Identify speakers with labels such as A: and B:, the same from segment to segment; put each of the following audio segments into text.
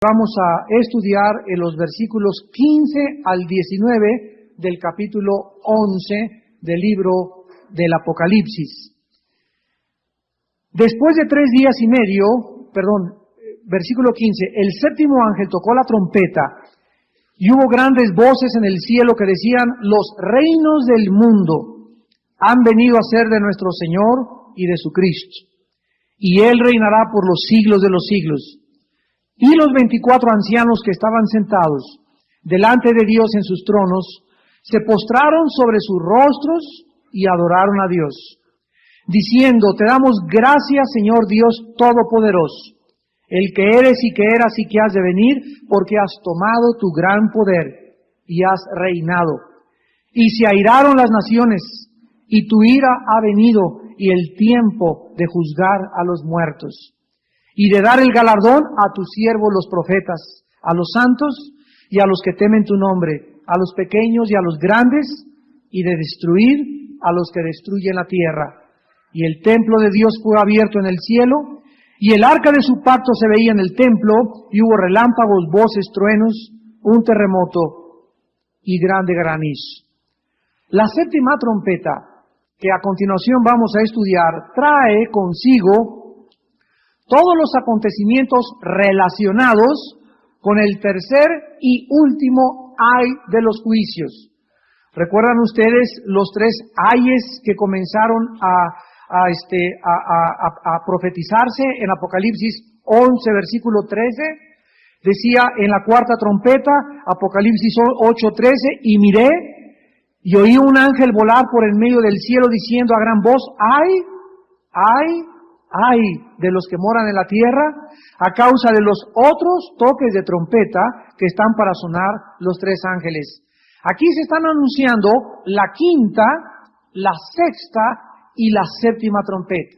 A: Vamos a estudiar en los versículos 15 al 19 del capítulo 11 del libro del Apocalipsis. Después de 3 días y medio, versículo 15, el séptimo ángel tocó la trompeta y hubo grandes voces en el cielo que decían: los reinos del mundo han venido a ser de nuestro Señor y de su Cristo, y Él reinará por los siglos de los siglos. Y los 24 ancianos que estaban sentados delante de Dios en sus tronos, se postraron sobre sus rostros y adoraron a Dios, diciendo: te damos gracias, Señor Dios Todopoderoso, el que eres y que eras y que has de venir, porque has tomado tu gran poder y has reinado. Y se airaron las naciones, y tu ira ha venido, y el tiempo de juzgar a los muertos, y de dar el galardón a tus siervos los profetas, a los santos y a los que temen tu nombre, a los pequeños y a los grandes, y de destruir a los que destruyen la tierra. Y el templo de Dios fue abierto en el cielo, y el arca de su pacto se veía en el templo, y hubo relámpagos, voces, truenos, un terremoto y grande granizo. La séptima trompeta, que a continuación vamos a estudiar, trae consigo todos los acontecimientos relacionados con el tercer y último ay de los juicios. ¿Recuerdan ustedes los 3 ayes que comenzaron a profetizarse en Apocalipsis 11, versículo 13? Decía en la cuarta trompeta, Apocalipsis 8:13, y miré y oí un ángel volar por el medio del cielo diciendo a gran voz: ay, ay, ay de los que moran en la tierra, a causa de los otros toques de trompeta que están para sonar los 3 ángeles. Aquí se están anunciando la quinta, la sexta y la séptima trompeta.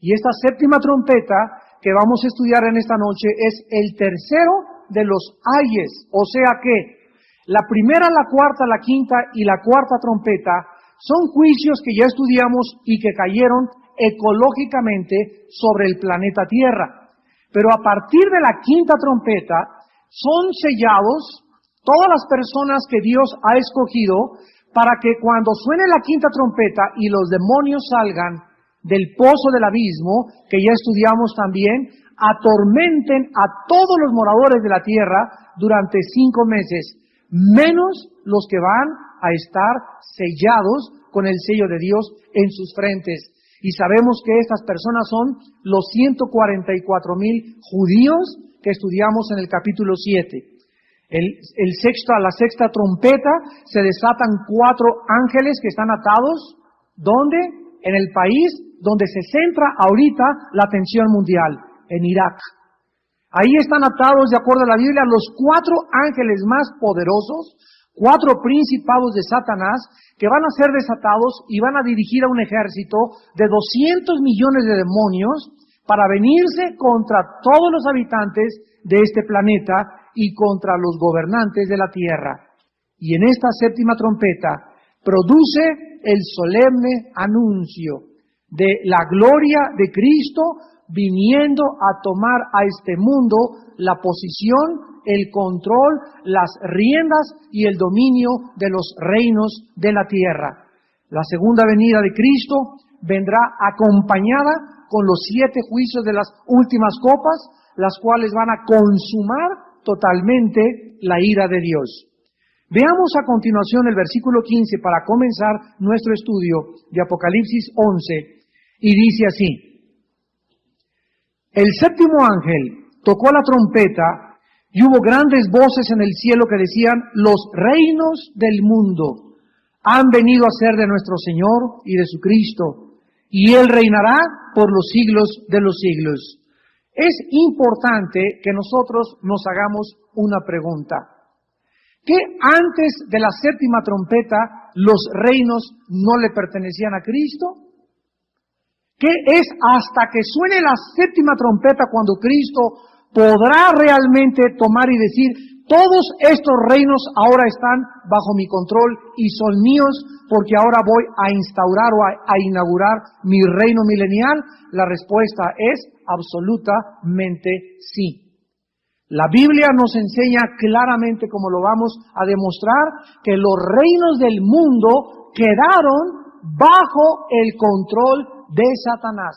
A: Y esta séptima trompeta que vamos a estudiar en esta noche es el tercero de los ayes. O sea que la primera, la cuarta, la quinta y la cuarta trompeta son juicios que ya estudiamos y que cayeron ecológicamente sobre el planeta Tierra. Pero a partir de la quinta trompeta son sellados todas las personas que Dios ha escogido para que cuando suene la quinta trompeta y los demonios salgan del pozo del abismo, que ya estudiamos también, atormenten a todos los moradores de la tierra durante 5 meses, menos los que van a estar sellados con el sello de Dios en sus frentes. Y sabemos que estas personas son los 144,000 judíos que estudiamos en el capítulo 7. La sexta trompeta, se desatan 4 ángeles que están atados. ¿Dónde? En el país donde se centra ahorita la atención mundial, en Irak. Ahí están atados, de acuerdo a la Biblia, los 4 ángeles más poderosos, 4 principados de Satanás, que van a ser desatados y van a dirigir a un ejército de 200 millones de demonios para venirse contra todos los habitantes de este planeta y contra los gobernantes de la tierra. Y en esta séptima trompeta produce el solemne anuncio de la gloria de Cristo viniendo a tomar a este mundo la posición, el control, las riendas y el dominio de los reinos de la tierra. La segunda venida de Cristo vendrá acompañada con los 7 juicios de las últimas copas, las cuales van a consumar totalmente la ira de Dios. Veamos a continuación el versículo 15 para comenzar nuestro estudio de Apocalipsis 11, y dice así: el séptimo ángel tocó la trompeta y hubo grandes voces en el cielo que decían: los reinos del mundo han venido a ser de nuestro Señor y de su Cristo, y Él reinará por los siglos de los siglos. Es importante que nosotros nos hagamos una pregunta. ¿Que antes de la séptima trompeta los reinos no le pertenecían a Cristo? ¿Que es hasta que suene la séptima trompeta cuando Cristo podrá realmente tomar y decir: todos estos reinos ahora están bajo mi control y son míos, porque ahora voy a instaurar o a inaugurar mi reino milenial? La respuesta es absolutamente sí. La Biblia nos enseña claramente, como lo vamos a demostrar, que los reinos del mundo quedaron bajo el control de Satanás.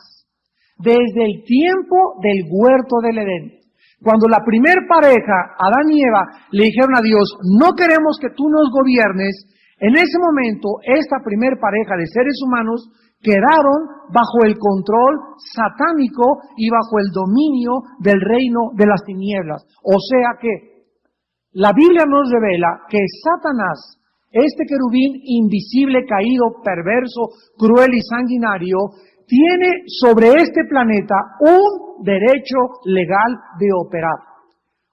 A: Desde el tiempo del huerto del Edén. Cuando la primer pareja, Adán y Eva, le dijeron a Dios, no queremos que tú nos gobiernes, en ese momento, esta primer pareja de seres humanos quedaron bajo el control satánico y bajo el dominio del reino de las tinieblas. O sea que la Biblia nos revela que Satanás, este querubín invisible, caído, perverso, cruel y sanguinario, tiene sobre este planeta un derecho legal de operar,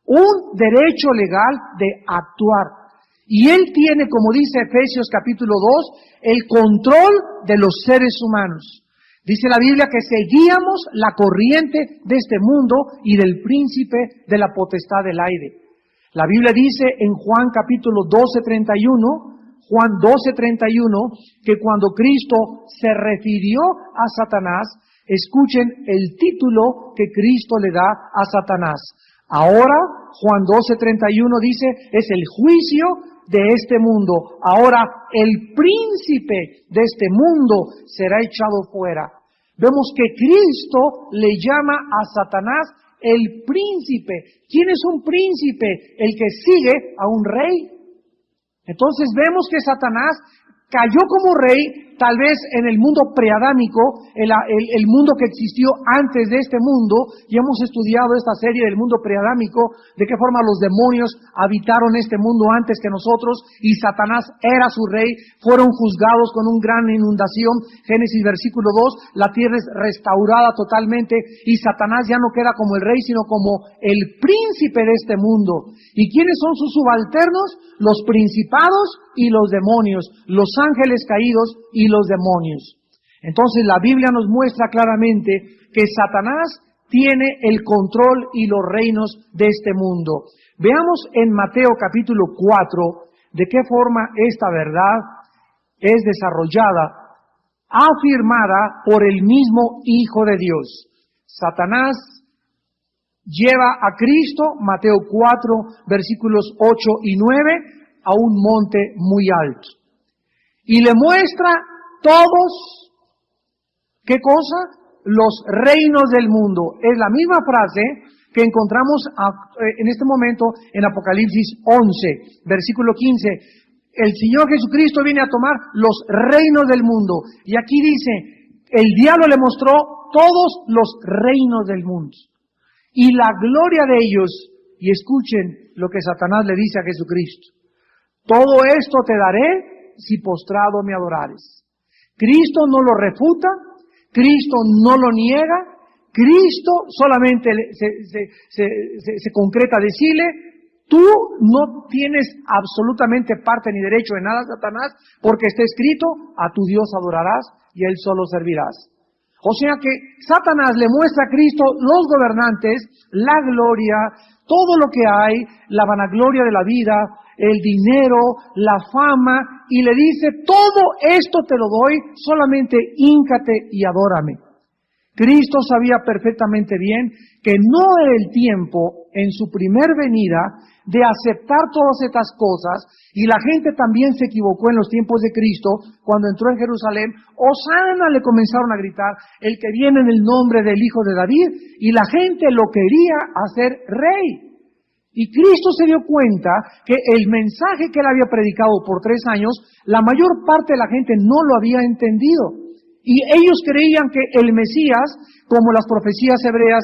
A: un derecho legal de actuar. Y él tiene, como dice Efesios capítulo 2, el control de los seres humanos. Dice la Biblia que seguíamos la corriente de este mundo y del príncipe de la potestad del aire. La Biblia dice en Juan capítulo 12:31, Juan 12:31, que cuando Cristo se refirió a Satanás, escuchen el título que Cristo le da a Satanás. Ahora, Juan 12:31 dice, es el juicio de este mundo. Ahora, el príncipe de este mundo será echado fuera. Vemos que Cristo le llama a Satanás el príncipe. ¿Quién es un príncipe? El que sigue a un rey. Entonces vemos que Satanás cayó como rey, tal vez en el mundo preadámico, el mundo que existió antes de este mundo, y hemos estudiado esta serie del mundo preadámico, de qué forma los demonios habitaron este mundo antes que nosotros, y Satanás era su rey, fueron juzgados con una gran inundación, Génesis versículo 2, la tierra es restaurada totalmente, y Satanás ya no queda como el rey, sino como el príncipe de este mundo. ¿Y quiénes son sus subalternos? Los principados y los demonios, los ángeles caídos y los demonios. Entonces la Biblia nos muestra claramente que Satanás tiene el control y los reinos de este mundo. Veamos en Mateo capítulo 4 de qué forma esta verdad es desarrollada, afirmada por el mismo Hijo de Dios. Satanás lleva a Cristo, Mateo 4, versículos 8 y 9, a un monte muy alto. Y le muestra todos, ¿qué cosa? Los reinos del mundo. Es la misma frase que encontramos en este momento en Apocalipsis 11, versículo 15. El Señor Jesucristo viene a tomar los reinos del mundo. Y aquí dice, el diablo le mostró todos los reinos del mundo. Y la gloria de ellos, y escuchen lo que Satanás le dice a Jesucristo. Todo esto te daré si postrado me adorares. Cristo no lo refuta, Cristo no lo niega, Cristo solamente se concreta a decirle, tú no tienes absolutamente parte ni derecho en nada, Satanás, porque está escrito, a tu Dios adorarás y a Él solo servirás. O sea que Satanás le muestra a Cristo los gobernantes, la gloria, todo lo que hay, la vanagloria de la vida, el dinero, la fama, y le dice, todo esto te lo doy, solamente híncate y adórame. Cristo sabía perfectamente bien que no era el tiempo en su primer venida de aceptar todas estas cosas, y la gente también se equivocó en los tiempos de Cristo cuando entró en Jerusalén. Hosana, le comenzaron a gritar, el que viene en el nombre del Hijo de David, y la gente lo quería hacer rey. Y Cristo se dio cuenta que el mensaje que él había predicado por 3 años, la mayor parte de la gente no lo había entendido. Y ellos creían que el Mesías, como las profecías hebreas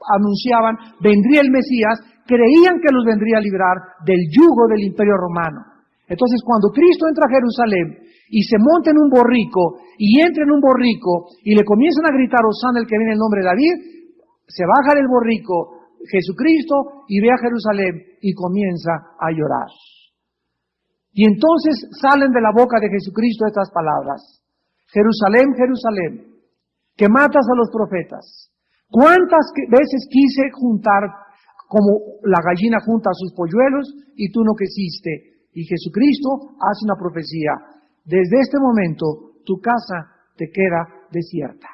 A: anunciaban, vendría el Mesías, creían que los vendría a librar del yugo del Imperio Romano. Entonces, cuando Cristo entra a Jerusalén y se monta en un borrico, y entra en un borrico, y le comienzan a gritar, Hosana el que viene en el nombre de David, se baja del borrico Jesucristo y ve a Jerusalén y comienza a llorar. Y entonces salen de la boca de Jesucristo estas palabras. Jerusalén, Jerusalén, que matas a los profetas. ¿Cuántas veces quise juntar como la gallina junta a sus polluelos y tú no quisiste? Y Jesucristo hace una profecía. Desde este momento tu casa te queda desierta.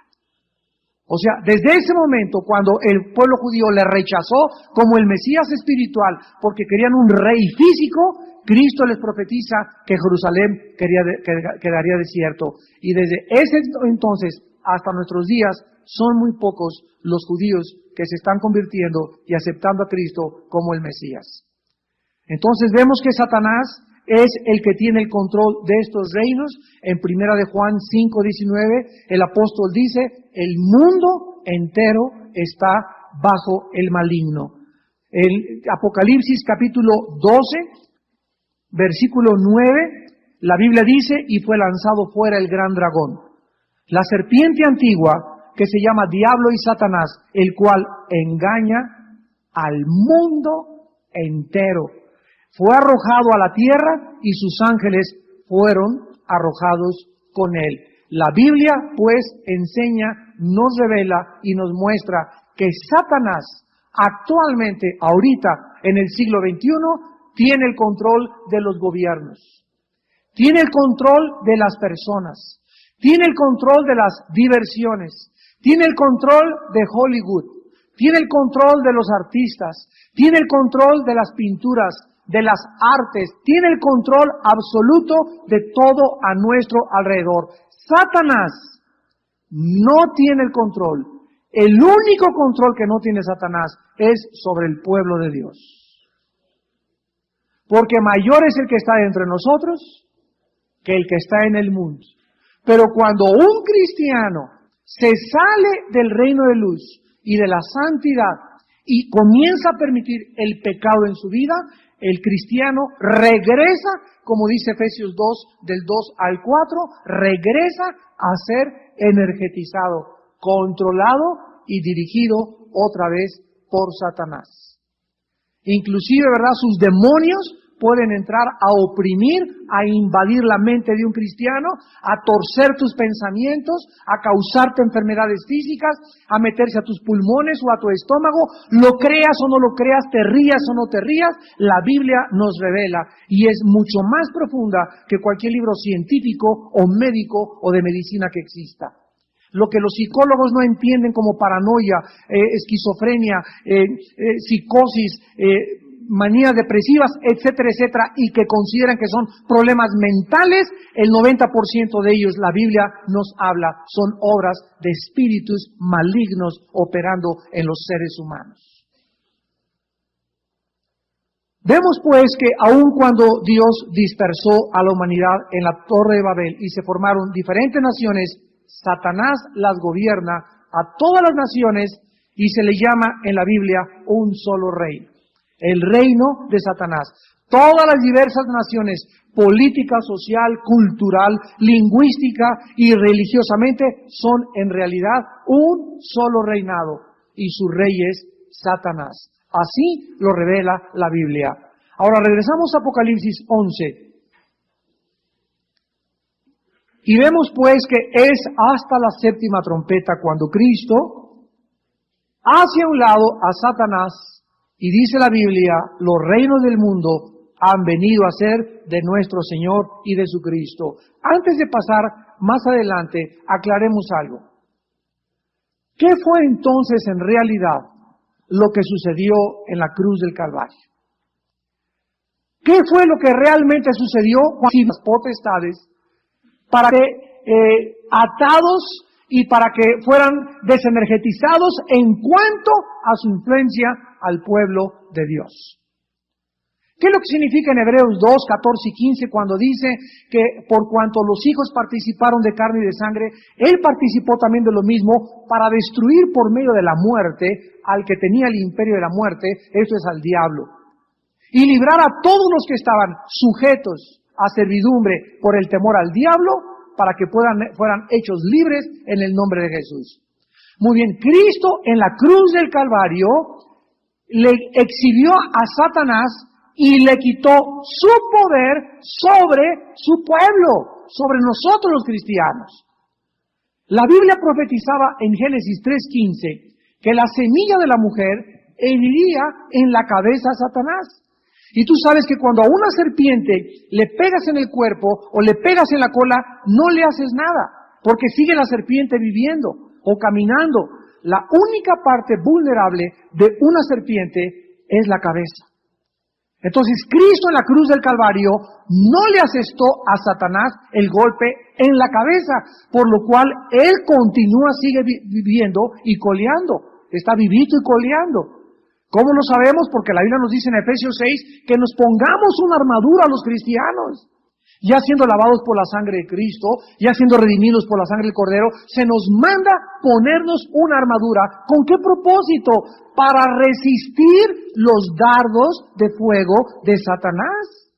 A: O sea, desde ese momento, cuando el pueblo judío le rechazó como el Mesías espiritual, porque querían un rey físico, Cristo les profetiza que Jerusalén quedaría desierto. Y desde ese entonces hasta nuestros días, son muy pocos los judíos que se están convirtiendo y aceptando a Cristo como el Mesías. Entonces vemos que Satanás es el que tiene el control de estos reinos. En 1 de Juan 5:19, el apóstol dice, el mundo entero está bajo el maligno. El Apocalipsis capítulo 12, versículo 9, la Biblia dice, y fue lanzado fuera el gran dragón, la serpiente antigua, que se llama Diablo y Satanás, el cual engaña al mundo entero. Fue arrojado a la tierra y sus ángeles fueron arrojados con él. La Biblia, pues, enseña, nos revela y nos muestra que Satanás actualmente, ahorita, en el siglo XXI, tiene el control de los gobiernos, tiene el control de las personas, tiene el control de las diversiones, tiene el control de Hollywood, tiene el control de los artistas, tiene el control de las pinturas, de las artes, tiene el control absoluto de todo a nuestro alrededor. Satanás no tiene el control. El único control que no tiene Satanás es sobre el pueblo de Dios. Porque mayor es el que está entre nosotros que el que está en el mundo. Pero cuando un cristiano se sale del reino de luz y de la santidad y comienza a permitir el pecado en su vida, el cristiano regresa, como dice Efesios 2, del 2 al 4, regresa a ser energetizado, controlado y dirigido otra vez por Satanás. Inclusive, ¿verdad?, sus demonios pueden entrar a oprimir, a invadir la mente de un cristiano, a torcer tus pensamientos, a causarte enfermedades físicas, a meterse a tus pulmones o a tu estómago. Lo creas o no lo creas, te rías o no te rías, la Biblia nos revela y es mucho más profunda que cualquier libro científico o médico o de medicina que exista. Lo que los psicólogos no entienden como paranoia, esquizofrenia, psicosis, manías depresivas, etcétera, etcétera, y que consideran que son problemas mentales, el 90% de ellos, la Biblia nos habla, son obras de espíritus malignos operando en los seres humanos. Vemos pues que aun cuando Dios dispersó a la humanidad en la Torre de Babel y se formaron diferentes naciones, Satanás las gobierna a todas las naciones y se le llama en la Biblia un solo reino. El reino de Satanás. Todas las diversas naciones, política, social, cultural, lingüística y religiosamente, son en realidad un solo reinado y su rey es Satanás. Así lo revela la Biblia. Ahora regresamos a Apocalipsis 11. Y vemos pues que es hasta la séptima trompeta cuando Cristo hace a un lado a Satanás. Y dice la Biblia, los reinos del mundo han venido a ser de nuestro Señor y de su Cristo. Antes de pasar más adelante, aclaremos algo. ¿Qué fue entonces en realidad lo que sucedió en la cruz del Calvario? ¿Qué fue lo que realmente sucedió con las potestades para que atados y para que fueran desenergetizados en cuanto a su influencia al pueblo de Dios? ¿Qué es lo que significa en Hebreos 2, 14 y 15 cuando dice que por cuanto los hijos participaron de carne y de sangre, Él participó también de lo mismo para destruir por medio de la muerte al que tenía el imperio de la muerte, esto es al diablo, y librar a todos los que estaban sujetos a servidumbre por el temor al diablo, para que fueran hechos libres en el nombre de Jesús. Muy bien, Cristo en la cruz del Calvario le exhibió a Satanás y le quitó su poder sobre su pueblo, sobre nosotros los cristianos. La Biblia profetizaba en Génesis 3:15 que la semilla de la mujer heriría en la cabeza a Satanás. Y tú sabes que cuando a una serpiente le pegas en el cuerpo o le pegas en la cola, no le haces nada, porque sigue la serpiente viviendo o caminando. la única parte vulnerable de una serpiente es la cabeza. Entonces Cristo en la cruz del Calvario no le asestó a Satanás el golpe en la cabeza, por lo cual él sigue viviendo y coleando, está vivito y coleando. ¿Cómo lo sabemos? Porque la Biblia nos dice en Efesios 6 que nos pongamos una armadura a los cristianos. Ya siendo lavados por la sangre de Cristo, ya siendo redimidos por la sangre del Cordero, se nos manda ponernos una armadura. ¿Con qué propósito? Para resistir los dardos de fuego de Satanás.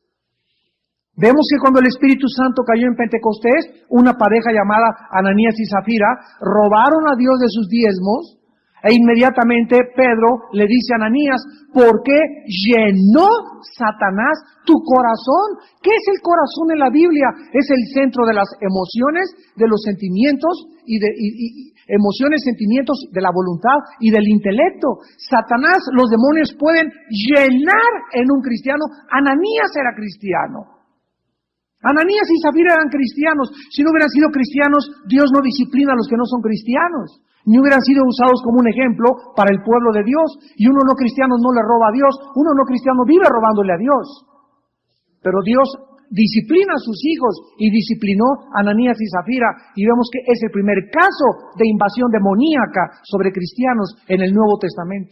A: Vemos que cuando el Espíritu Santo cayó en Pentecostés, una pareja llamada Ananías y Zafira robaron a Dios de sus diezmos, e inmediatamente Pedro le dice a Ananías, ¿por qué llenó Satanás tu corazón? ¿Qué es el corazón en la Biblia? Es el centro de las emociones, de los sentimientos, emociones, sentimientos de la voluntad y del intelecto. Satanás, los demonios pueden llenar en un cristiano. Ananías era cristiano. Ananías y Zafira eran cristianos. Si no hubieran sido cristianos, Dios no disciplina a los que no son cristianos. Ni hubieran sido usados como un ejemplo para el pueblo de Dios. Y uno no cristiano no le roba a Dios. Uno no cristiano vive robándole a Dios. Pero Dios disciplina a sus hijos y disciplinó a Ananías y Zafira. Y vemos que es el primer caso de invasión demoníaca sobre cristianos en el Nuevo Testamento.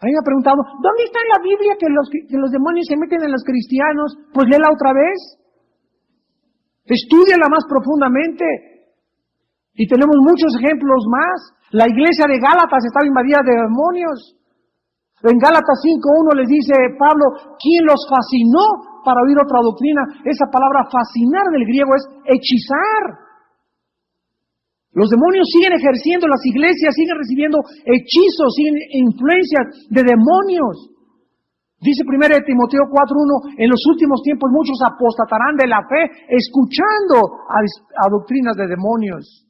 A: A mí me ha preguntado, ¿dónde está en la Biblia que los demonios se meten en los cristianos? Pues léela otra vez. Estúdiala más profundamente. Y tenemos muchos ejemplos más. La iglesia de Gálatas estaba invadida de demonios. En Gálatas 5:1 les dice Pablo, ¿quién los fascinó para oír otra doctrina? Esa palabra fascinar del griego es hechizar. Los demonios siguen ejerciendo, las iglesias siguen recibiendo hechizos, siguen influencias de demonios. Dice 1 Timoteo 4:1, en los últimos tiempos muchos apostatarán de la fe, escuchando a doctrinas de demonios.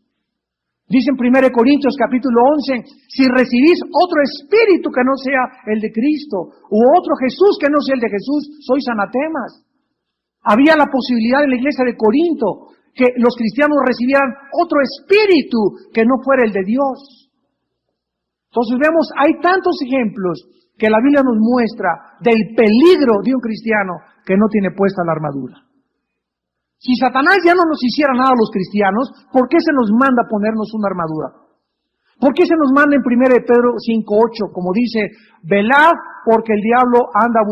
A: Dice en 1 Corintios capítulo 11, si recibís otro espíritu que no sea el de Cristo, u otro Jesús que no sea el de Jesús, sois anatemas. Había la posibilidad en la iglesia de Corinto que los cristianos recibieran otro espíritu que no fuera el de Dios. Entonces vemos, hay tantos ejemplos que la Biblia nos muestra del peligro de un cristiano que no tiene puesta la armadura. Si Satanás ya no nos hiciera nada a los cristianos, ¿por qué se nos manda ponernos una armadura? ¿Por qué se nos manda en 1 Pedro 5:8, como dice, velad porque el diablo anda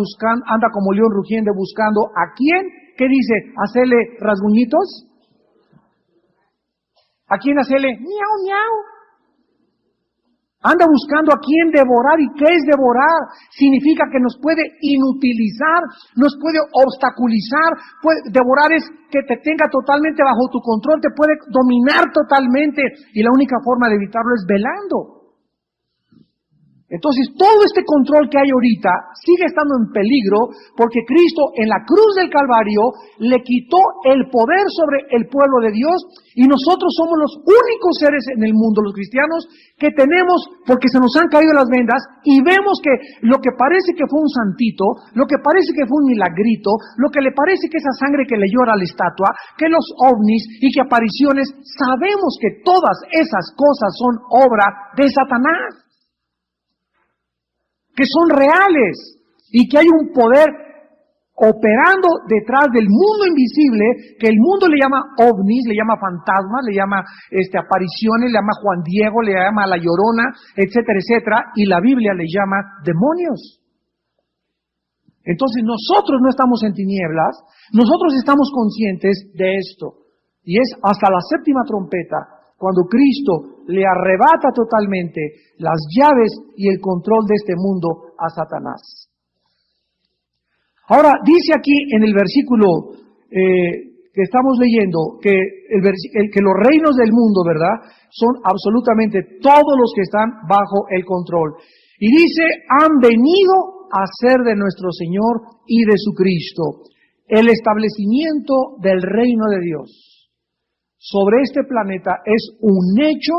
A: como león rugiente buscando a quién? ¿Qué dice? ¿Hacerle rasguñitos? ¿A quién hacerle? Miau, miau. Anda buscando a quién devorar. ¿Y qué es devorar? Significa que nos puede inutilizar, nos puede obstaculizar. Devorar es que te tenga totalmente bajo tu control, te puede dominar totalmente. Y la única forma de evitarlo es velando. Entonces, todo este control que hay ahorita sigue estando en peligro porque Cristo en la cruz del Calvario le quitó el poder sobre el pueblo de Dios y nosotros somos los únicos seres en el mundo, los cristianos, que tenemos, porque se nos han caído las vendas y vemos que lo que parece que fue un santito, lo que parece que fue un milagrito, lo que le parece que esa sangre que le llora a la estatua, que los ovnis y que apariciones, sabemos que todas esas cosas son obra de Satanás. Que son reales y que hay un poder operando detrás del mundo invisible que el mundo le llama ovnis, le llama fantasmas, le llama apariciones, le llama Juan Diego, le llama La Llorona, etcétera, etcétera, y la Biblia le llama demonios. Entonces nosotros no estamos en tinieblas, nosotros estamos conscientes de esto y es hasta la séptima trompeta cuando Cristo le arrebata totalmente las llaves y el control de este mundo a Satanás. Ahora, dice aquí en el versículo que estamos leyendo, que los reinos del mundo, ¿verdad?, son absolutamente todos los que están bajo el control. Y dice, han venido a ser de nuestro Señor y de su Cristo, el establecimiento del reino de Dios sobre este planeta es un hecho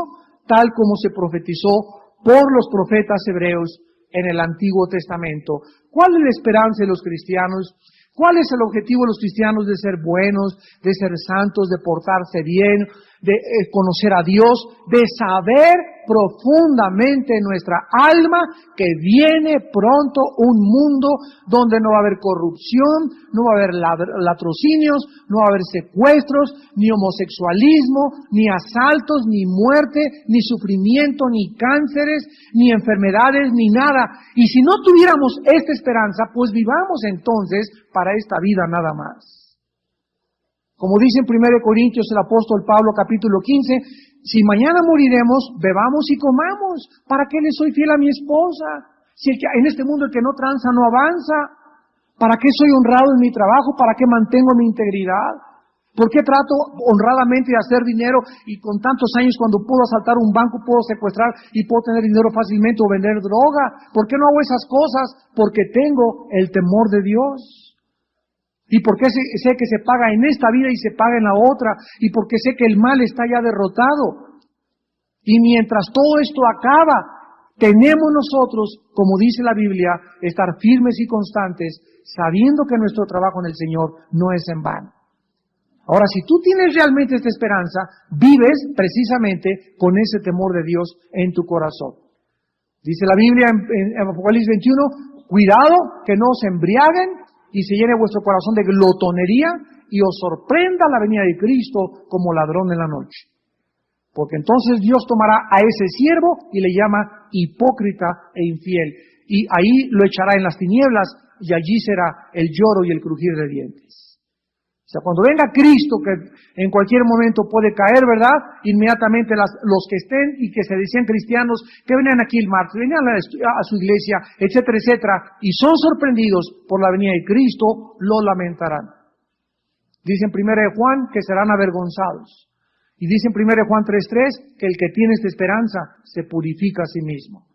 A: tal como se profetizó por los profetas hebreos en el Antiguo Testamento. ¿Cuál es la esperanza de los cristianos? ¿Cuál es el objetivo de los cristianos de ser buenos, de ser santos, de portarse bien? de conocer a Dios, de saber profundamente en nuestra alma que viene pronto un mundo donde no va a haber corrupción, no va a haber latrocinios, no va a haber secuestros, ni homosexualismo, ni asaltos, ni muerte, ni sufrimiento, ni cánceres, ni enfermedades, ni nada. Y si no tuviéramos esta esperanza, pues vivamos entonces para esta vida nada más. Como dice en 1 Corintios el apóstol Pablo, capítulo 15, si mañana moriremos, bebamos y comamos. ¿Para qué le soy fiel a mi esposa? Si en este mundo el que no tranza no avanza. ¿Para qué soy honrado en mi trabajo? ¿Para qué mantengo mi integridad? ¿Por qué trato honradamente de hacer dinero y con tantos años cuando puedo asaltar un banco, puedo secuestrar y puedo tener dinero fácilmente o vender droga? ¿Por qué no hago esas cosas? Porque tengo el temor de Dios. Y porque sé que se paga en esta vida y se paga en la otra. Y porque sé que el mal está ya derrotado. Y mientras todo esto acaba, tenemos nosotros, como dice la Biblia, estar firmes y constantes, sabiendo que nuestro trabajo en el Señor no es en vano. Ahora, si tú tienes realmente esta esperanza, vives precisamente con ese temor de Dios en tu corazón. Dice la Biblia en Apocalipsis 21, cuidado que no os embriaguen y se llene vuestro corazón de glotonería y os sorprenda la venida de Cristo como ladrón en la noche. Porque entonces Dios tomará a ese siervo y le llama hipócrita e infiel. Y ahí lo echará en las tinieblas y allí será el lloro y el crujir de dientes. O sea, cuando venga Cristo, que en cualquier momento puede caer, ¿verdad? Inmediatamente los que estén y que se decían cristianos, que venían aquí el martes, venían a su iglesia, etcétera, etcétera, y son sorprendidos por la venida de Cristo, lo lamentarán. Dice en 1 Juan que serán avergonzados. Y dice en 1 Juan 3:3 que el que tiene esta esperanza se purifica a sí mismo.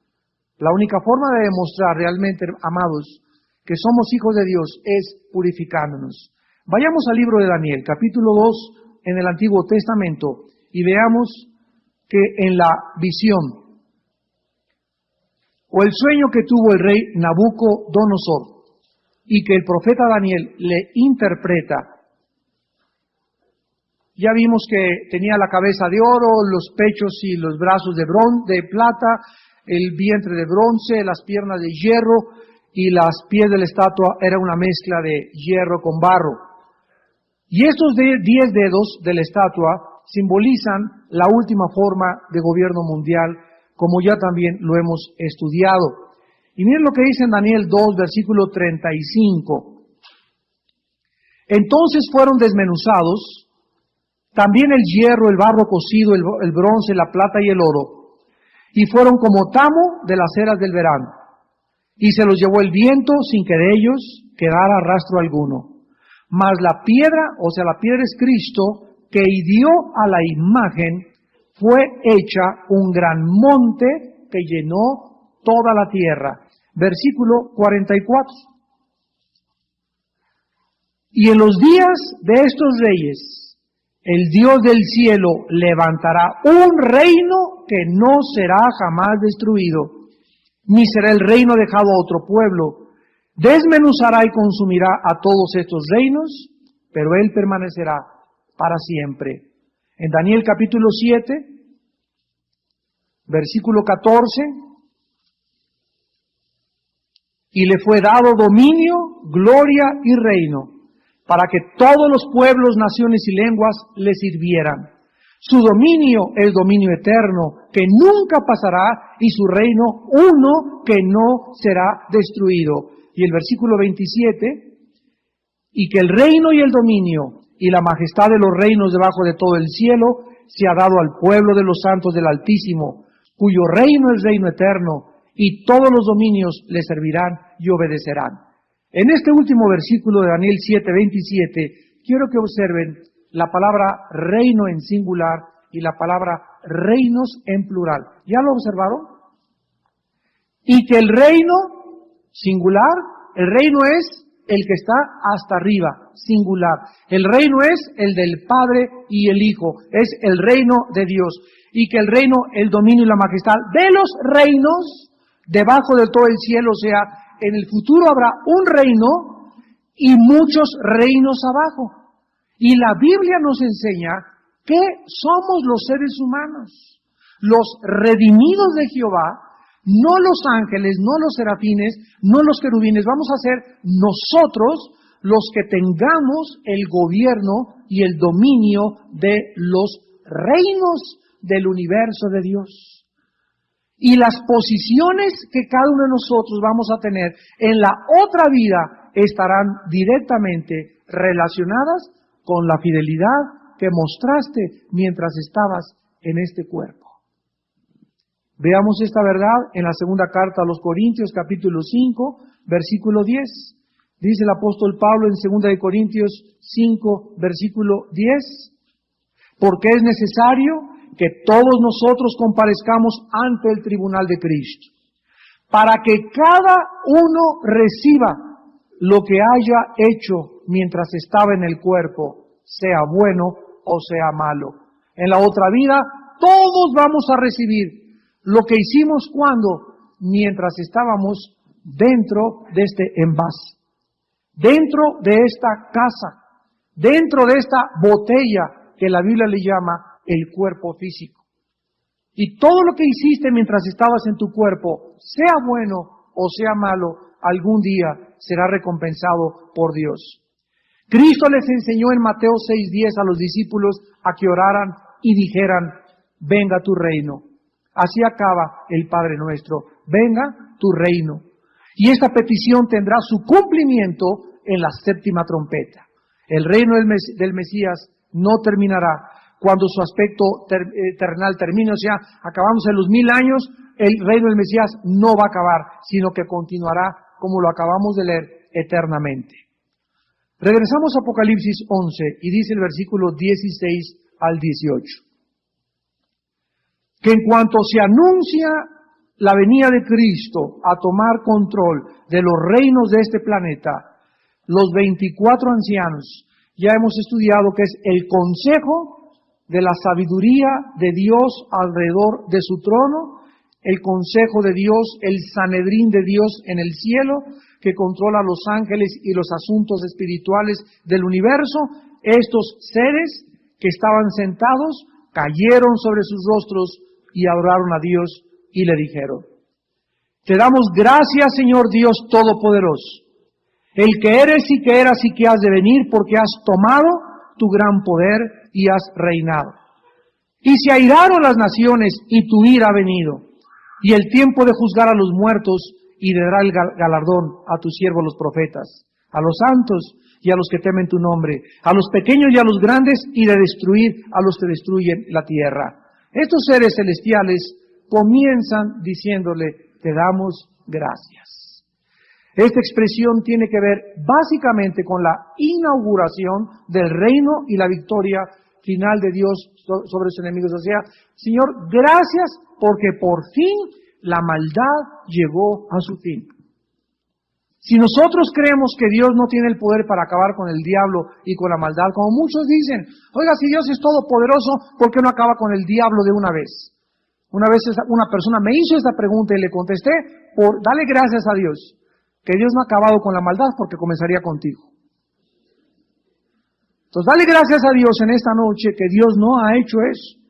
A: La única forma de demostrar realmente, amados, que somos hijos de Dios es purificándonos. Vayamos al libro de Daniel, capítulo 2, en el Antiguo Testamento, y veamos que en la visión, o el sueño que tuvo el rey Nabucodonosor, y que el profeta Daniel le interpreta, ya vimos que tenía la cabeza de oro, los pechos y los brazos de plata, el vientre de bronce, las piernas de hierro, y las pies de la estatua era una mezcla de hierro con barro. Y estos 10 dedos de la estatua simbolizan la última forma de gobierno mundial, como ya también lo hemos estudiado. Y miren lo que dice en Daniel 2, versículo 35. Entonces fueron desmenuzados también el hierro, el barro cocido, el bronce, la plata y el oro, y fueron como tamo de las eras del verano. Y se los llevó el viento sin que de ellos quedara rastro alguno. Mas la piedra, o sea, la piedra es Cristo, que hirió a la imagen, fue hecha un gran monte que llenó toda la tierra. Versículo 44. Y en los días de estos reyes, el Dios del cielo levantará un reino que no será jamás destruido, ni será el reino dejado a otro pueblo. Desmenuzará y consumirá a todos estos reinos, pero Él permanecerá para siempre. En Daniel capítulo 7, versículo 14, y le fue dado dominio, gloria y reino, para que todos los pueblos, naciones y lenguas le sirvieran. Su dominio es dominio eterno, que nunca pasará, y su reino uno que no será destruido. Y el versículo 27, y que el reino y el dominio y la majestad de los reinos debajo de todo el cielo se ha dado al pueblo de los santos del Altísimo, cuyo reino es reino eterno, y todos los dominios le servirán y obedecerán. En este último versículo de Daniel 7:27, quiero que observen la palabra reino en singular y la palabra reinos en plural. ¿Ya lo observaron? Y que el reino singular, el reino es el que está hasta arriba, singular. El reino es el del Padre y el Hijo, es el reino de Dios. Y que el reino, el dominio y la majestad de los reinos debajo de todo el cielo, o sea, en el futuro habrá un reino y muchos reinos abajo. Y la Biblia nos enseña ¿Qué somos los seres humanos? Los redimidos de Jehová, no los ángeles, no los serafines, no los querubines, vamos a ser nosotros los que tengamos el gobierno y el dominio de los reinos del universo de Dios. Y las posiciones que cada uno de nosotros vamos a tener en la otra vida estarán directamente relacionadas con la fidelidad que mostraste mientras estabas en este cuerpo. Veamos esta verdad en la segunda carta a los Corintios, capítulo 5, versículo 10. Dice el apóstol Pablo en 2 Corintios 5, versículo 10, porque es necesario que todos nosotros comparezcamos ante el tribunal de Cristo, para que cada uno reciba lo que haya hecho mientras estaba en el cuerpo, sea bueno o sea malo. En la otra vida, todos vamos a recibir lo que hicimos mientras estábamos dentro de este envase, dentro de esta casa, dentro de esta botella que la Biblia le llama el cuerpo físico. Y todo lo que hiciste mientras estabas en tu cuerpo, sea bueno o sea malo, algún día será recompensado por Dios. Cristo les enseñó en Mateo 6:10 a los discípulos a que oraran y dijeran, venga tu reino. Así acaba el Padre Nuestro, venga tu reino. Y esta petición tendrá su cumplimiento en la séptima trompeta. El reino del Mesías no terminará cuando su aspecto terrenal termine, o sea, acabamos en los 1000 años, el reino del Mesías no va a acabar, sino que continuará, como lo acabamos de leer, eternamente. Regresamos a Apocalipsis 11 y dice el versículo 16 al 18. Que en cuanto se anuncia la venida de Cristo a tomar control de los reinos de este planeta, los 24 ancianos, ya hemos estudiado que es el consejo de la sabiduría de Dios alrededor de su trono, el consejo de Dios, el Sanedrín de Dios en el cielo, que controla a los ángeles y los asuntos espirituales del universo. Estos seres que estaban sentados cayeron sobre sus rostros y adoraron a Dios y le dijeron, te damos gracias, Señor Dios Todopoderoso, el que eres y que eras y que has de venir, porque has tomado tu gran poder y has reinado. Y se airaron las naciones y tu ira ha venido, y el tiempo de juzgar a los muertos y de dar el galardón a tus siervos los profetas, a los santos y a los que temen tu nombre, a los pequeños y a los grandes, y de destruir a los que destruyen la tierra. Estos seres celestiales comienzan diciéndole, te damos gracias. Esta expresión tiene que ver básicamente con la inauguración del reino y la victoria final de Dios sobre sus enemigos. O sea, Señor, gracias porque por fin la maldad llegó a su fin. Si nosotros creemos que Dios no tiene el poder para acabar con el diablo y con la maldad, como muchos dicen, oiga, si Dios es todopoderoso, ¿por qué no acaba con el diablo de una vez? Una vez una persona me hizo esta pregunta y le contesté, dale gracias a Dios, que Dios no ha acabado con la maldad porque comenzaría contigo. Entonces dale gracias a Dios en esta noche que Dios no ha hecho eso,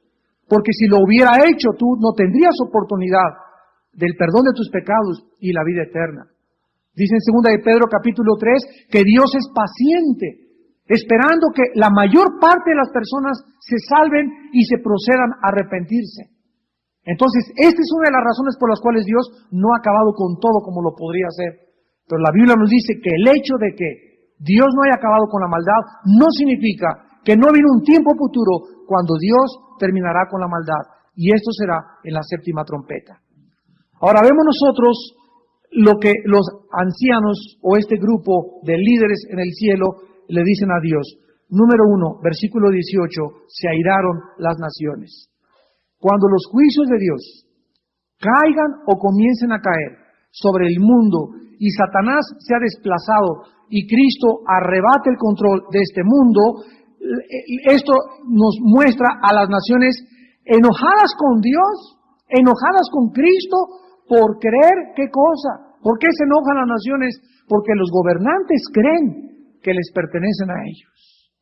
A: porque si lo hubiera hecho tú no tendrías oportunidad del perdón de tus pecados y la vida eterna. Dice en 2 de Pedro capítulo 3 que Dios es paciente, esperando que la mayor parte de las personas se salven y se procedan a arrepentirse. Entonces, esta es una de las razones por las cuales Dios no ha acabado con todo como lo podría hacer. Pero la Biblia nos dice que el hecho de que Dios no haya acabado con la maldad no significa que no viene un tiempo futuro cuando Dios terminará con la maldad. Y esto será en la séptima trompeta. Ahora vemos nosotros lo que los ancianos o este grupo de líderes en el cielo le dicen a Dios. Número 1, versículo 18, se airaron las naciones. Cuando los juicios de Dios caigan o comiencen a caer sobre el mundo y Satanás se ha desplazado y Cristo arrebate el control de este mundo, esto nos muestra a las naciones enojadas con Dios, enojadas con Cristo, por creer, ¿qué cosa? ¿Por qué se enojan las naciones? Porque los gobernantes creen que les pertenecen a ellos.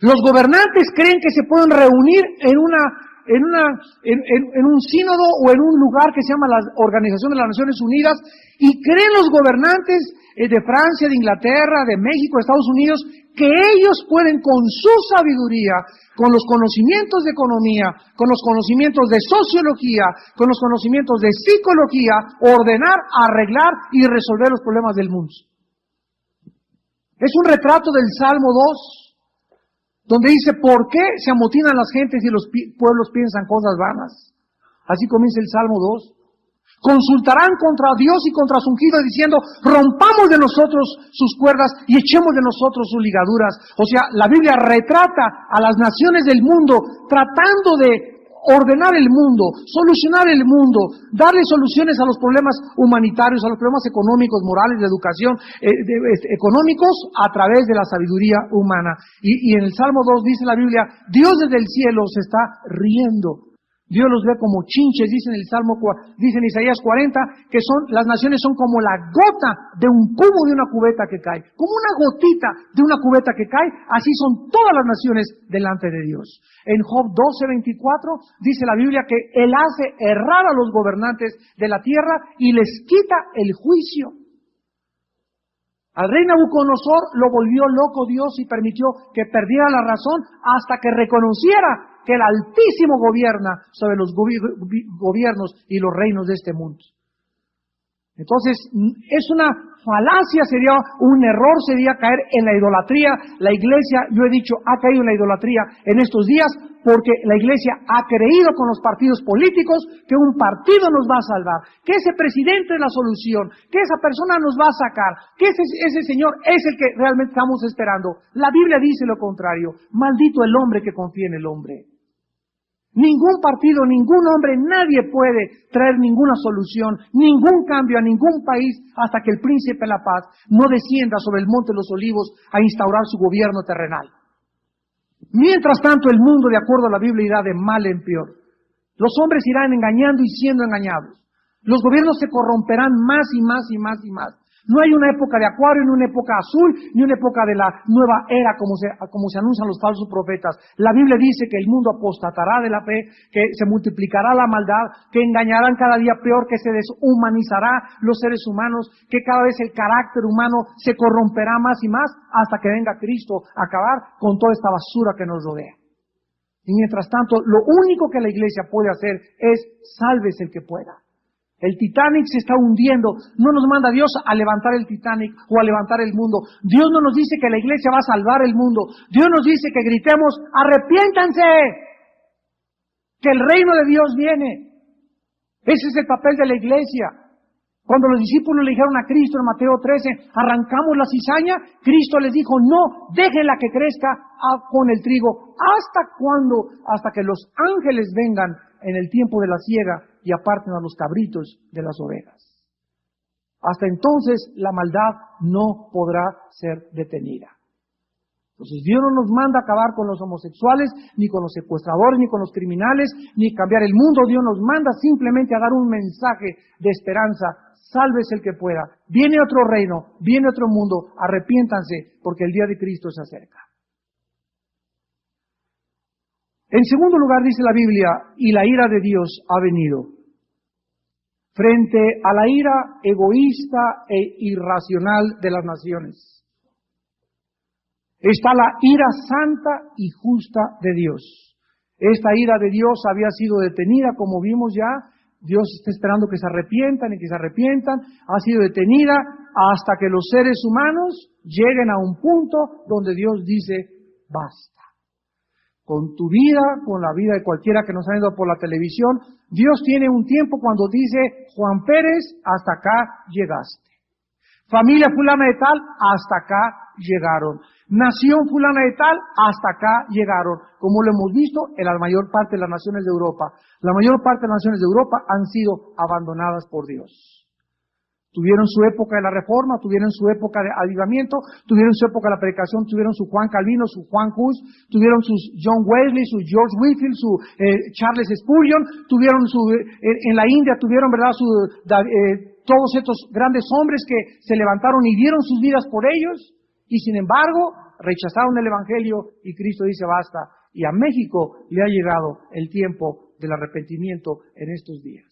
A: Los gobernantes creen que se pueden reunir en un sínodo o en un lugar que se llama la Organización de las Naciones Unidas, y creen los gobernantes de Francia, de Inglaterra, de México, de Estados Unidos, que ellos pueden con su sabiduría, con los conocimientos de economía, con los conocimientos de sociología, con los conocimientos de psicología, ordenar, arreglar y resolver los problemas del mundo. Es un retrato del Salmo 2, donde dice, ¿por qué se amotinan las gentes y los pueblos piensan cosas vanas? Así comienza el Salmo 2. Consultarán contra Dios y contra su ungido, diciendo, rompamos de nosotros sus cuerdas y echemos de nosotros sus ligaduras. O sea, la Biblia retrata a las naciones del mundo tratando de ordenar el mundo, solucionar el mundo, darle soluciones a los problemas humanitarios, a los problemas económicos, morales, de educación, económicos, a través de la sabiduría humana. Y en el Salmo 2 dice la Biblia, Dios desde el cielo se está riendo. Dios los ve como chinches, dice en Isaías 40, que las naciones son como la gota de un cubo de una cubeta que cae. Como una gotita de una cubeta que cae, así son todas las naciones delante de Dios. En Job 12:24 dice la Biblia que Él hace errar a los gobernantes de la tierra y les quita el juicio. Al rey Nabucodonosor lo volvió loco Dios y permitió que perdiera la razón hasta que reconociera que el Altísimo gobierna sobre los gobiernos y los reinos de este mundo. Entonces, es una falacia, sería un error, sería caer en la idolatría. La iglesia, yo he dicho, ha caído en la idolatría en estos días porque la iglesia ha creído con los partidos políticos que un partido nos va a salvar, que ese presidente es la solución, que esa persona nos va a sacar, que ese señor es el que realmente estamos esperando. La Biblia dice lo contrario. Maldito el hombre que confía en el hombre. Ningún partido, ningún hombre, nadie puede traer ninguna solución, ningún cambio a ningún país hasta que el príncipe de la paz no descienda sobre el monte de los olivos a instaurar su gobierno terrenal. Mientras tanto, el mundo, de acuerdo a la Biblia, irá de mal en peor. Los hombres irán engañando y siendo engañados. Los gobiernos se corromperán más y más y más y más. No hay una época de Acuario, ni una época azul, ni una época de la nueva era, como se anuncian los falsos profetas. La Biblia dice que el mundo apostatará de la fe, que se multiplicará la maldad, que engañarán cada día peor, que se deshumanizará los seres humanos, que cada vez el carácter humano se corromperá más y más, hasta que venga Cristo a acabar con toda esta basura que nos rodea. Y mientras tanto, lo único que la iglesia puede hacer es sálvese el que pueda. El Titanic se está hundiendo. No nos manda Dios a levantar el Titanic o a levantar el mundo. Dios no nos dice que la iglesia va a salvar el mundo. Dios nos dice que gritemos, arrepiéntanse, que el reino de Dios viene. Ese es el papel de la iglesia. Cuando los discípulos le dijeron a Cristo en Mateo 13, arrancamos la cizaña, Cristo les dijo, no, déjenla que crezca con el trigo. ¿Hasta cuándo? Hasta que los ángeles vengan en el tiempo de la siega y aparten a los cabritos de las ovejas. Hasta entonces la maldad no podrá ser detenida. Entonces Dios no nos manda a acabar con los homosexuales, ni con los secuestradores, ni con los criminales, ni cambiar el mundo. Dios nos manda simplemente a dar un mensaje de esperanza. Sálvese el que pueda. Viene otro reino, viene otro mundo. Arrepiéntanse porque el día de Cristo se acerca. En segundo lugar dice la Biblia, y la ira de Dios ha venido. Frente a la ira egoísta e irracional de las naciones, está la ira santa y justa de Dios. Esta ira de Dios había sido detenida, como vimos ya. Dios está esperando que se arrepientan y que se arrepientan. Ha sido detenida hasta que los seres humanos lleguen a un punto donde Dios dice, basta. Con tu vida, con la vida de cualquiera que nos ha ido por la televisión, Dios tiene un tiempo cuando dice, Juan Pérez, hasta acá llegaste. Familia fulana de tal, hasta acá llegaron. Nación fulana de tal, hasta acá llegaron. Como lo hemos visto en la mayor parte de las naciones de Europa. La mayor parte de las naciones de Europa han sido abandonadas por Dios. Tuvieron su época de la Reforma, tuvieron su época de avivamiento, tuvieron su época de la predicación, tuvieron su Juan Calvino, su Juan Hus, tuvieron sus John Wesley, su George Whitefield, su Charles Spurgeon, tuvieron en la India tuvieron, ¿verdad?, todos estos grandes hombres que se levantaron y dieron sus vidas por ellos. Y sin embargo, rechazaron el Evangelio y Cristo dice basta. Y a México le ha llegado el tiempo del arrepentimiento en estos días.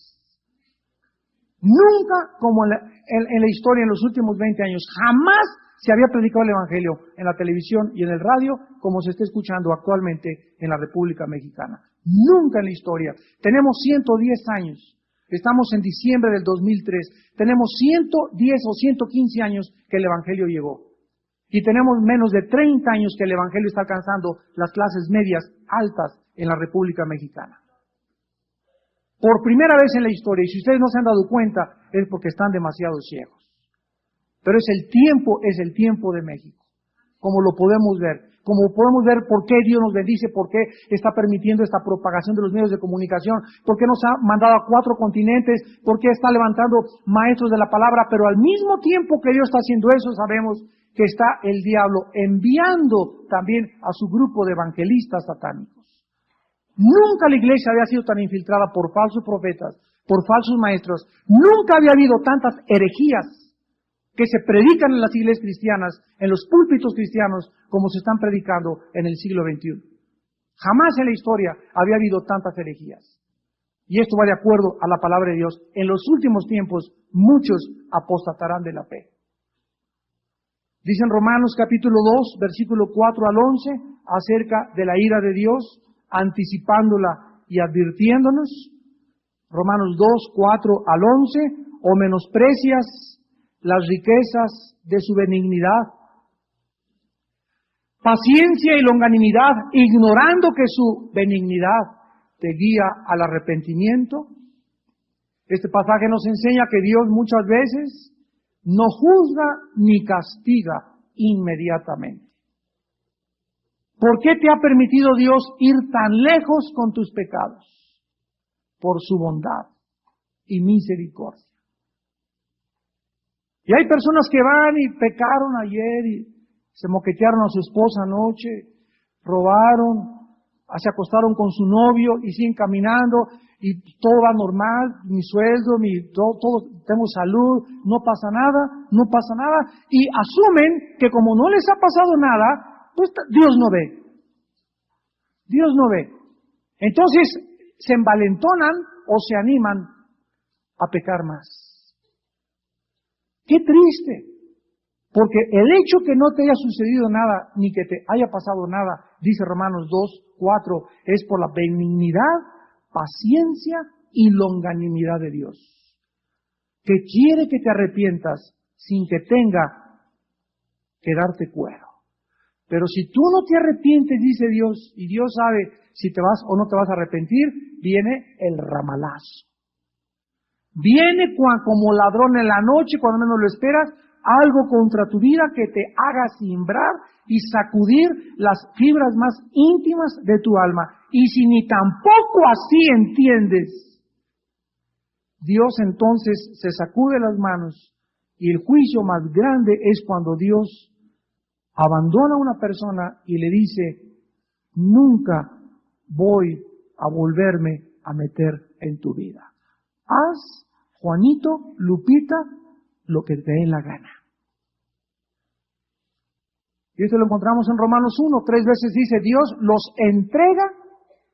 A: Nunca, como en la historia, en los últimos 20 años, jamás se había predicado el Evangelio en la televisión y en el radio como se está escuchando actualmente en la República Mexicana. Nunca en la historia. Tenemos 110 años. Estamos en diciembre del 2003. Tenemos 110 o 115 años que el Evangelio llegó. Y tenemos menos de 30 años que el Evangelio está alcanzando las clases medias altas en la República Mexicana. Por primera vez en la historia, y si ustedes no se han dado cuenta, es porque están demasiado ciegos. Pero es el tiempo de México, como lo podemos ver. Como podemos ver por qué Dios nos bendice, por qué está permitiendo esta propagación de los medios de comunicación, por qué nos ha mandado a 4 continentes, por qué está levantando maestros de la palabra, pero al mismo tiempo que Dios está haciendo eso, sabemos que está el diablo enviando también a su grupo de evangelistas satánicos. Nunca la iglesia había sido tan infiltrada por falsos profetas, por falsos maestros. Nunca había habido tantas herejías que se predican en las iglesias cristianas, en los púlpitos cristianos, como se están predicando en el siglo XXI. Jamás en la historia había habido tantas herejías. Y esto va de acuerdo a la palabra de Dios. En los últimos tiempos, muchos apostatarán de la fe. Dice en Romanos capítulo 2, versículo 4 al 11, acerca de la ira de Dios, anticipándola y advirtiéndonos. Romanos 2, 4 al 11, o menosprecias las riquezas de su benignidad, paciencia y longanimidad, ignorando que su benignidad te guía al arrepentimiento. Este pasaje nos enseña que Dios muchas veces no juzga ni castiga inmediatamente. ¿Por qué te ha permitido Dios ir tan lejos con tus pecados? Por su bondad y misericordia. Y hay personas que van y pecaron ayer y se moquetearon a su esposa anoche, robaron, se acostaron con su novio y siguen caminando y todo va normal, mi sueldo, todo, tengo salud, no pasa nada, y asumen que como no les ha pasado nada, pues Dios no ve. Dios no ve. Entonces se envalentonan o se animan a pecar más. ¡Qué triste! Porque el hecho que no te haya sucedido nada, ni que te haya pasado nada, dice Romanos 2, 4, es por la benignidad, paciencia y longanimidad de Dios, que quiere que te arrepientas sin que tenga que darte cuero. Pero si tú no te arrepientes, dice Dios, y Dios sabe si te vas o no te vas a arrepentir, viene el ramalazo. Viene como ladrón en la noche, cuando menos lo esperas, algo contra tu vida que te haga cimbrar y sacudir las fibras más íntimas de tu alma. Y si ni tampoco así entiendes, Dios entonces se sacude las manos y el juicio más grande es cuando Dios abandona a una persona y le dice, nunca voy a volverme a meter en tu vida. Haz, Juanito, Lupita, lo que te dé la gana. Y esto lo encontramos en Romanos 1, 3 veces dice, Dios los entrega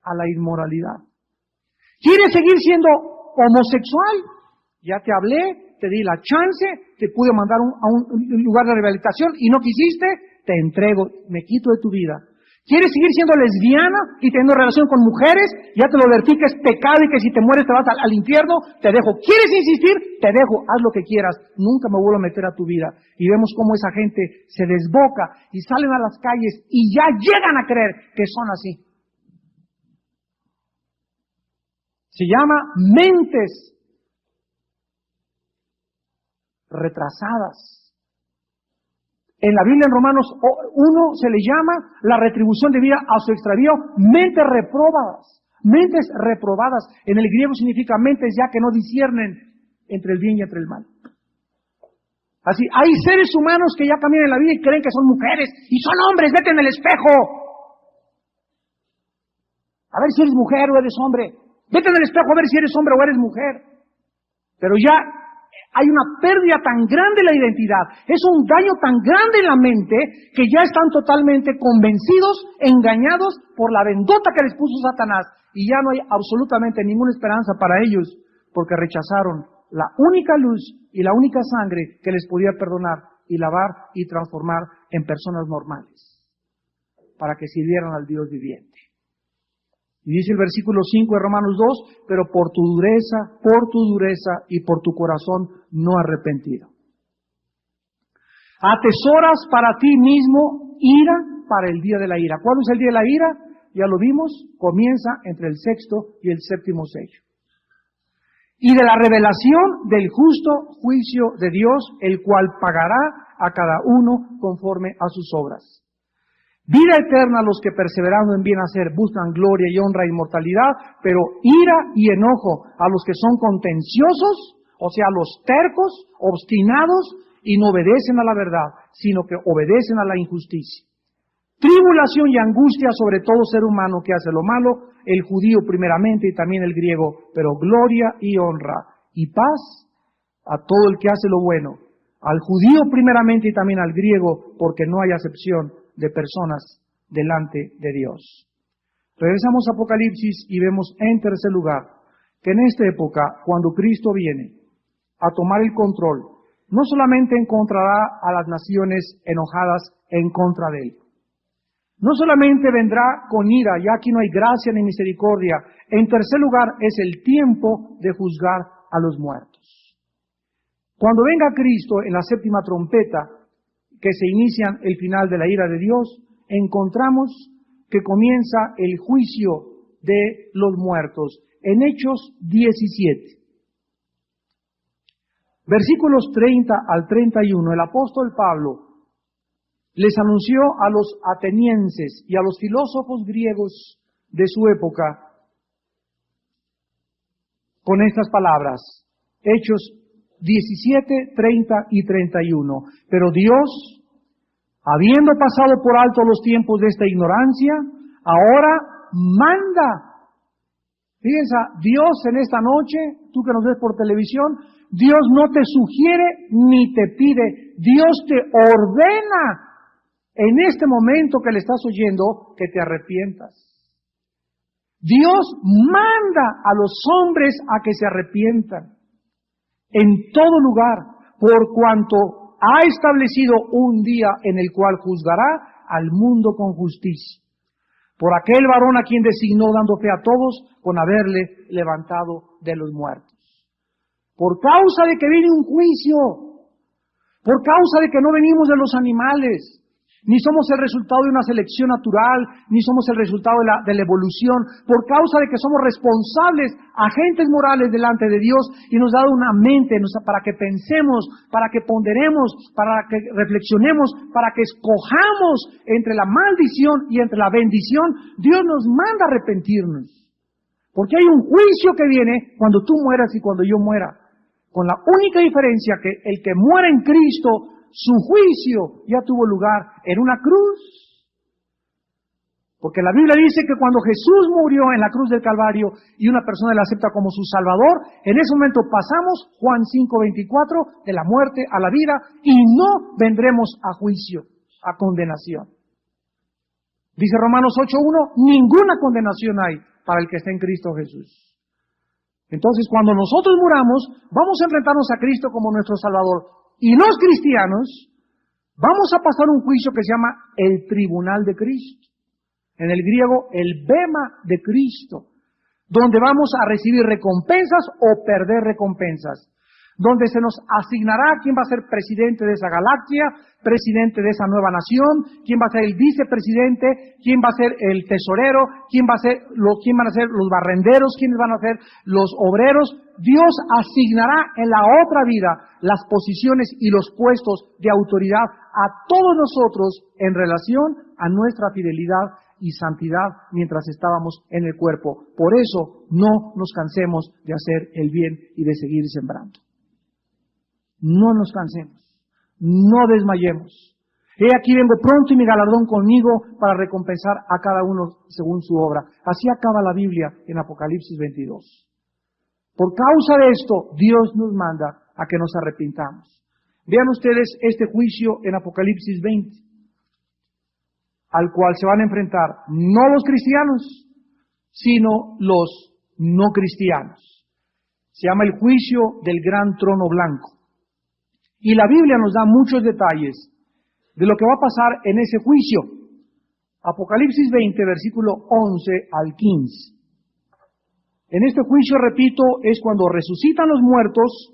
A: a la inmoralidad. ¿Quieres seguir siendo homosexual? Ya te hablé, te di la chance, te pude mandar a un lugar de rehabilitación y no quisiste, te entrego, me quito de tu vida. ¿Quieres seguir siendo lesbiana y teniendo relación con mujeres? Ya te lo advertí que es pecado y que si te mueres te vas al infierno, te dejo. ¿Quieres insistir? Te dejo, haz lo que quieras. Nunca me vuelvo a meter a tu vida. Y vemos cómo esa gente se desboca y salen a las calles y ya llegan a creer que son así. Se llama mentes retrasadas. En la Biblia, en Romanos 1, se le llama la retribución de vida a su extravío, mentes reprobadas. Mentes reprobadas. En el griego significa mentes ya que no disciernen entre el bien y entre el mal. Así, hay seres humanos que ya caminan en la vida y creen que son mujeres y son hombres, vete en el espejo. A ver si eres mujer o eres hombre. Vete en el espejo a ver si eres hombre o eres mujer. Pero ya hay una pérdida tan grande en la identidad, es un daño tan grande en la mente que ya están totalmente convencidos, engañados por la vendota que les puso Satanás y ya no hay absolutamente ninguna esperanza para ellos porque rechazaron la única luz y la única sangre que les podía perdonar y lavar y transformar en personas normales para que sirvieran al Dios viviente. Y dice el versículo 5 de Romanos 2, pero por tu dureza y por tu corazón no arrepentido. Atesoras para ti mismo ira para el día de la ira. ¿Cuál es el día de la ira? Ya lo vimos, comienza entre el sexto y el séptimo sello. Y de la revelación del justo juicio de Dios, el cual pagará a cada uno conforme a sus obras. Vida eterna a los que perseverando en bien hacer buscan gloria y honra e inmortalidad, pero ira y enojo a los que son contenciosos, o sea, los tercos, obstinados y no obedecen a la verdad, sino que obedecen a la injusticia. Tribulación y angustia sobre todo ser humano que hace lo malo, el judío primeramente y también el griego, pero gloria y honra y paz a todo el que hace lo bueno, al judío primeramente y también al griego, porque no hay acepción de personas delante de Dios. Regresamos a Apocalipsis y vemos en tercer lugar que en esta época, cuando Cristo viene a tomar el control, no solamente encontrará a las naciones enojadas en contra de él, no solamente vendrá con ira, ya aquí no hay gracia ni misericordia. En tercer lugar, es el tiempo de juzgar a los muertos. Cuando venga Cristo en la séptima trompeta, que se inicia el final de la ira de Dios, encontramos que comienza el juicio de los muertos. En Hechos 17, versículos 30 al 31, el apóstol Pablo les anunció a los atenienses y a los filósofos griegos de su época con estas palabras. Hechos 17, 30 y 31. Pero Dios, habiendo pasado por alto los tiempos de esta ignorancia, ahora manda. Fíjense, Dios en esta noche, tú que nos ves por televisión, Dios no te sugiere ni te pide, Dios te ordena en este momento que le estás oyendo que te arrepientas. Dios manda a los hombres a que se arrepientan en todo lugar, por cuanto ha establecido un día en el cual juzgará al mundo con justicia, por aquel varón a quien designó dando fe a todos con haberle levantado de los muertos. Por causa de que viene un juicio, por causa de que no venimos de los animales, ni somos el resultado de una selección natural, ni somos el resultado de la evolución, por causa de que somos responsables, agentes morales delante de Dios, y nos ha dado una mente para que pensemos, para que ponderemos, para que reflexionemos, para que escojamos entre la maldición y entre la bendición. Dios nos manda a arrepentirnos, porque hay un juicio que viene cuando tú mueras y cuando yo muera, con la única diferencia que el que muera en Cristo, su juicio ya tuvo lugar en una cruz. Porque la Biblia dice que cuando Jesús murió en la cruz del Calvario y una persona le acepta como su Salvador, en ese momento pasamos, Juan 5:24, de la muerte a la vida y no vendremos a juicio, a condenación. Dice Romanos 8:1, ninguna condenación hay para el que está en Cristo Jesús. Entonces, cuando nosotros muramos, vamos a enfrentarnos a Cristo como nuestro Salvador. Y los cristianos vamos a pasar un juicio que se llama el tribunal de Cristo. En el griego, el bema de Cristo, donde vamos a recibir recompensas o perder recompensas, donde se nos asignará quién va a ser presidente de esa galaxia, presidente de esa nueva nación, quién va a ser el vicepresidente, quién va a ser el tesorero, quién van a ser los barrenderos, quiénes van a ser los obreros. Dios asignará en la otra vida las posiciones y los puestos de autoridad a todos nosotros en relación a nuestra fidelidad y santidad mientras estábamos en el cuerpo. Por eso no nos cansemos de hacer el bien y de seguir sembrando. No nos cansemos, no desmayemos. He aquí vengo pronto y mi galardón conmigo para recompensar a cada uno según su obra. Así acaba la Biblia en Apocalipsis 22. Por causa de esto, Dios nos manda a que nos arrepintamos. Vean ustedes este juicio en Apocalipsis 20, al cual se van a enfrentar no los cristianos, sino los no cristianos. Se llama el juicio del gran trono blanco. Y la Biblia nos da muchos detalles de lo que va a pasar en ese juicio. Apocalipsis 20, versículo 11 al 15. En este juicio, repito, es cuando resucitan los muertos,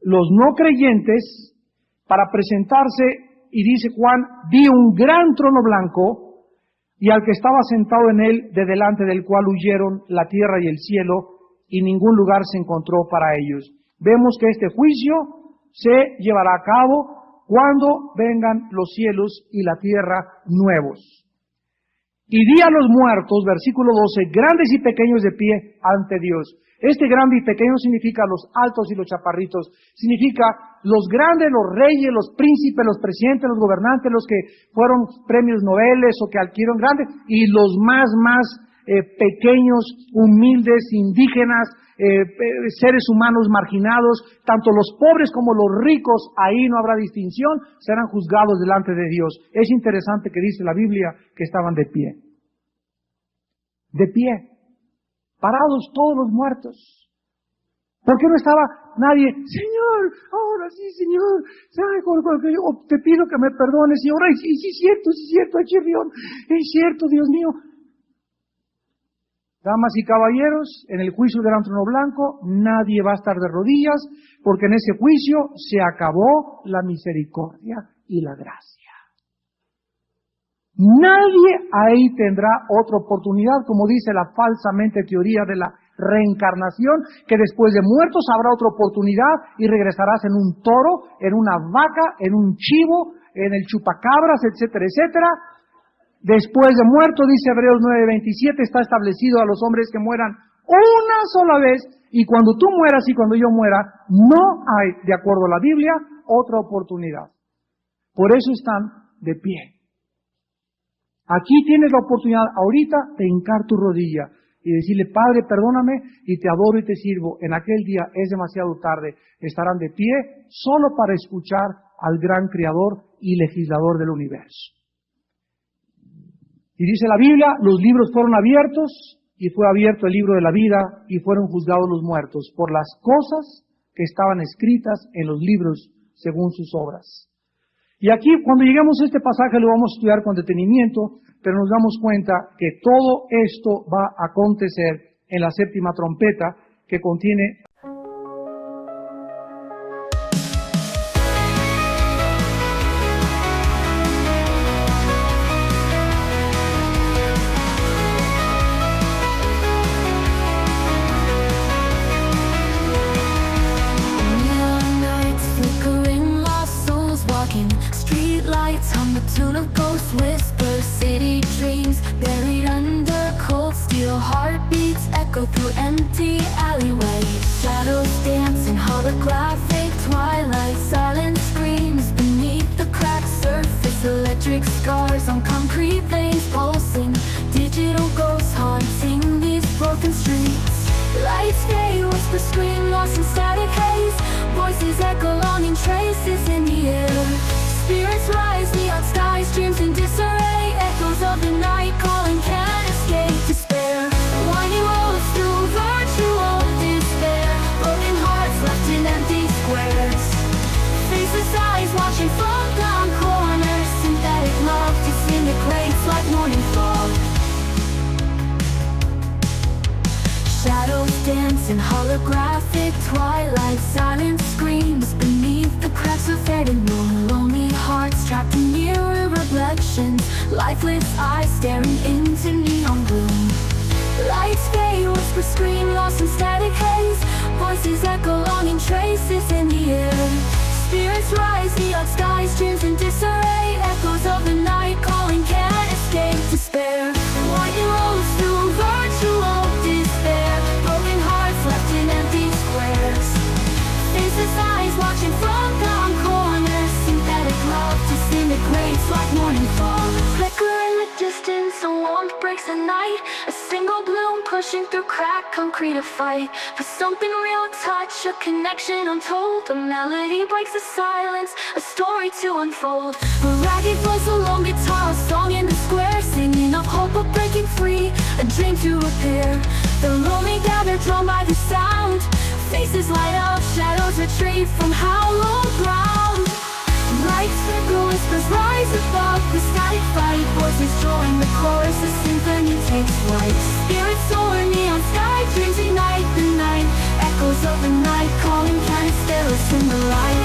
A: los no creyentes, para presentarse, y dice Juan, vi un gran trono blanco, y al que estaba sentado en él, de delante del cual huyeron la tierra y el cielo, y ningún lugar se encontró para ellos. Vemos que este juicio se llevará a cabo cuando vengan los cielos y la tierra nuevos. Y di a los muertos, versículo 12, grandes y pequeños de pie ante Dios. Este grande y pequeño significa los altos y los chaparritos. Significa los grandes, los reyes, los príncipes, los presidentes, los gobernantes, los que fueron premios Nobel o que adquirieron grandes, y los más pequeños, humildes, indígenas, seres humanos marginados, tanto los pobres como los ricos, ahí no habrá distinción, serán juzgados delante de Dios. Es interesante que dice la Biblia que estaban de pie. De pie. Parados todos los muertos. ¿Por qué no estaba nadie? Señor, ahora sí, Señor, te pido que me perdones. Y ahora sí es cierto, Chirrión, es cierto, Dios mío. Damas y caballeros, en el juicio del gran trono blanco, nadie va a estar de rodillas, porque en ese juicio se acabó la misericordia y la gracia. Nadie ahí tendrá otra oportunidad, como dice la falsamente teoría de la reencarnación, que después de muertos habrá otra oportunidad y regresarás en un toro, en una vaca, en un chivo, en el chupacabras, etcétera, etcétera. Después de muerto, dice Hebreos 9:27, está establecido a los hombres que mueran una sola vez, y cuando tú mueras y cuando yo muera, no hay, de acuerdo a la Biblia, otra oportunidad. Por eso están de pie. Aquí tienes la oportunidad ahorita de hincar tu rodilla y decirle, Padre, perdóname y te adoro y te sirvo. En aquel día es demasiado tarde. Estarán de pie solo para escuchar al gran Creador y legislador del universo. Y dice la Biblia, los libros fueron abiertos y fue abierto el libro de la vida y fueron juzgados los muertos por las cosas que estaban escritas en los libros según sus obras. Y aquí, cuando lleguemos a este pasaje, lo vamos a estudiar con detenimiento, pero nos damos cuenta que todo esto va a acontecer en la séptima trompeta, que contiene
B: tune of ghost whispers, city dreams buried under cold steel. Heartbeats echo through empty alleyways. Shadows dance in holographic twilight. Silent screams beneath the cracked surface. Electric scars on concrete veins pulsing. Digital ghosts haunting these broken streets. Lights fade, whispers scream lost in static haze. Voices echo longing traces in the air. Spirits rise, neon skies, dreams in disarray. Echoes of the night calling, can't escape despair. Winding roads through virtual despair. Broken hearts left in empty squares. Faceless eyes watching from down corners. Synthetic love disintegrates like morning fog. Shadows dance in holographic twilight. Silent screams beneath the cracks of fading moon. Lonely hearts trapped in mirror reflections. Lifeless eyes staring into neon gloom. Lights fade, whispers scream lost in static haze. Voices echo longing traces in the air. Spirits rise, neon skies, dreams in disarray. Echoes of the night calling, can't escape despair. Winding roads through virtual despair. Broken hearts left in empty squares. Faceless eyes watching from down corners. Synthetic love disintegrates like morning fall. Flicker in the distance, a warmth breaks breaks at night. A single bloom pushing through cracked concrete to fight for something real, touch, a connection untold. A melody breaks the silence, a story to unfold. A ragged voice, a lone guitar, a song in the square, singing of hope of breaking free, a dream to repair. The lonely gather, drawn by the sound. Faces light up, shadows retreat from hallowed ground. Lights flicker, whispers rise above the static fight. Voices join the chorus, the symphony takes flight. Spirits soar, neon sky, dreams ignite the night. Echoes of the night calling, can it still in the light?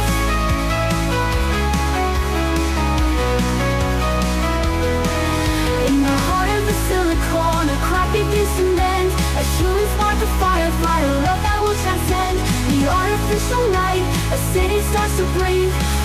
B: In the heart of the silicon, a crack begins to mend. A human spark, a firefly, a love that will transcend the artificial night. A city starts to breathe.